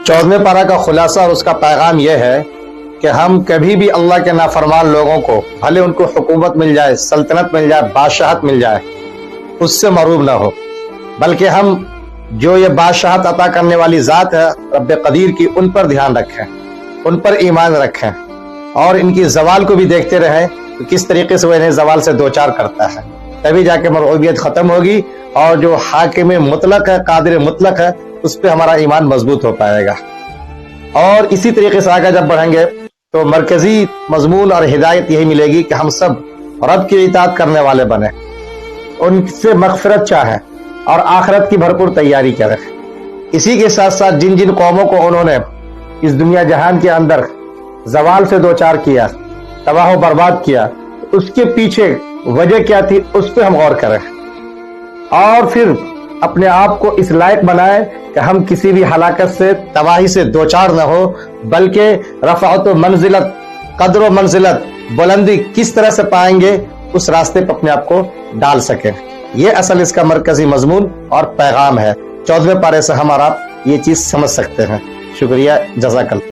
14वें पारा का खुलासा और उसका पैगाम यह है कि हम कभी भी अल्लाह के नाफरमान लोगों को, भले उनको हुकूमत मिल जाए, सल्तनत मिल जाए, बादशाहत मिल जाए, उससे मरूब ना हो, बल्कि हम जो ये बादशाहत अता करने वाली ज़ात है रब कदीर की, उन पर ध्यान रखें, उन पर ईमान रखें और इनकी जवाल को भी देखते रहें कि किस तरीके से वो इन्हें जवाल से दो चार करता है। तभी जाके मरऊबियत ख़त्म होगी और जो हाकिम मुतलक है, कादिर मुतलक है, उस पर हमारा ईमान मजबूत हो पाएगा। और इसी तरीके से आगे जब बढ़ेंगे तो मरकजी मजमून और हिदायत यही मिलेगी कि हम सब रब की इताअत करने वाले बने, उनसे मग़फ़िरत चाहें और आखिरत की भरपूर तैयारी करें। इसी के साथ साथ जिन जिन कौमों को उन्होंने इस दुनिया जहान के अंदर जवाल से दो चार किया, तबाह बर्बाद किया, उसके पीछे वजह क्या थी, उस पर हम गौर करें और फिर अपने आप को इस लायक बनाए कि हम किसी भी हलाकत से, तबाही से दो चार न हो, बल्कि रफ़अत मंजिलत, कदर मंजिलत, बुलंदी किस तरह से पाएंगे, उस रास्ते पर अपने आप को डाल सकें। ये असल इसका मरकजी मजमून और पैगाम है। 14वें पारे से हमारा ये चीज समझ सकते हैं। शुक्रिया, जज़ाकल्लाह।